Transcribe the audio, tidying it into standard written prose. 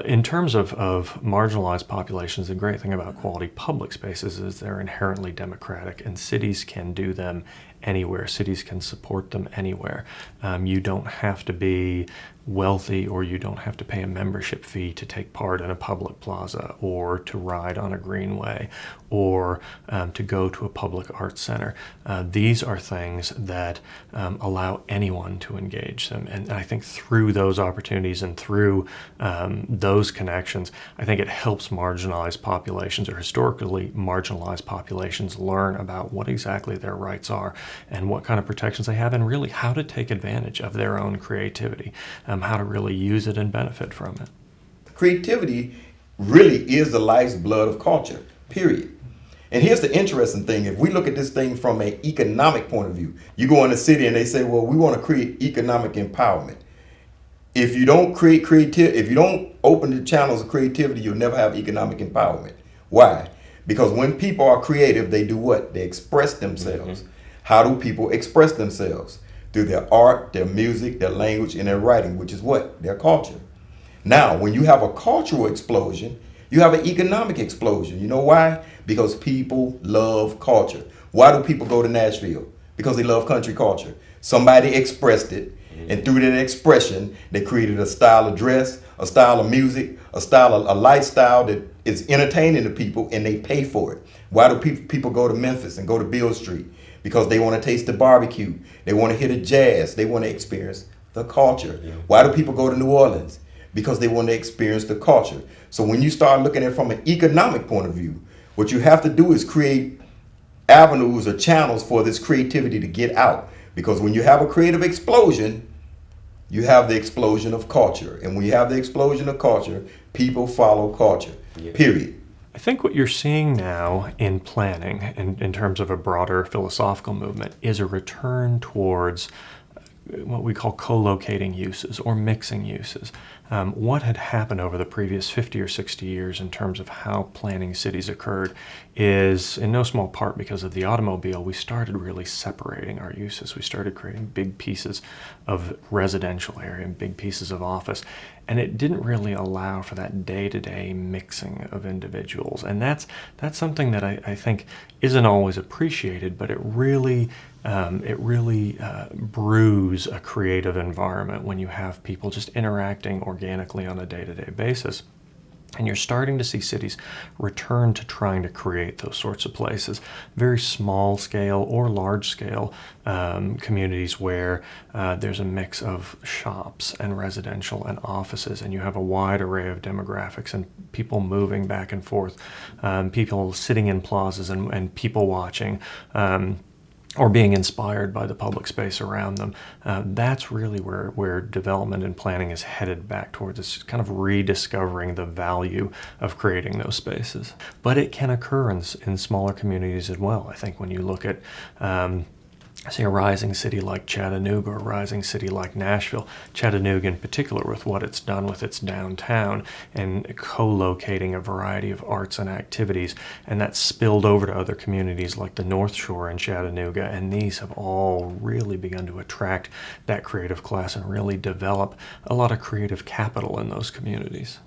In terms of marginalized populations, the great thing about quality public spaces is they're inherently democratic, and cities can do them anywhere. Cities can support them anywhere. You don't have to be wealthy, or you don't have to pay a membership fee to take part in a public plaza, or to ride on a greenway, or to go to a public arts center. These are things that allow anyone to engage them. And I think through those opportunities and through those connections, I think it helps marginalized populations, or historically marginalized populations, learn about what exactly their rights are and what kind of protections they have, and really how to take advantage of their own creativity, how to really use it and benefit from it. Creativity really is the lifeblood of culture, period. And here's the interesting thing. If we look at this thing from an economic point of view, you go in the city and they say, well, we want to create economic empowerment. If you don't create creativity, if you don't open the channels of creativity, you'll never have economic empowerment. Why? Because when people are creative, they do what? They express themselves. Mm-hmm. How do people express themselves? Through their art, their music, their language, and their writing, which is what? Their culture. Now, when you have a cultural explosion, you have an economic explosion. You know why? Because people love culture. Why do people go to Nashville? Because they love country culture. Somebody expressed it, and through that expression, they created a style of dress, a style of music, a lifestyle that is entertaining to people, and they pay for it. Why do people go to Memphis and go to Beale Street? Because they want to taste the barbecue. They want to hear the jazz. They want to experience the culture. Yeah. Why do people go to New Orleans? Because they want to experience the culture. So when you start looking at it from an economic point of view, what you have to do is create avenues or channels for this creativity to get out. Because when you have a creative explosion, you have the explosion of culture. And when you have the explosion of culture, people follow culture, period. I think what you're seeing now in planning, in terms of a broader philosophical movement, is a return towards what we call co-locating uses or mixing uses. What had happened over the previous 50 or 60 years in terms of how planning cities occurred is in no small part because of the automobile. We started really separating our uses. We started creating big pieces of residential area and big pieces of office, and it didn't really allow for that day-to-day mixing of individuals. And that's something that I think isn't always appreciated, but it really brews a creative environment when you have people just interacting organically on a day-to-day basis. And you're starting to see cities return to trying to create those sorts of places, very small scale or large scale communities where there's a mix of shops and residential and offices, and you have a wide array of demographics and people moving back and forth, people sitting in plazas and people watching, or being inspired by the public space around them. That's really where development and planning is headed back towards, this kind of rediscovering the value of creating those spaces. But it can occur in smaller communities as well. I think when you look at say a rising city like Chattanooga or a rising city like Nashville, Chattanooga in particular, with what it's done with its downtown and co-locating a variety of arts and activities, and that's spilled over to other communities like the North Shore in Chattanooga, and these have all really begun to attract that creative class and really develop a lot of creative capital in those communities.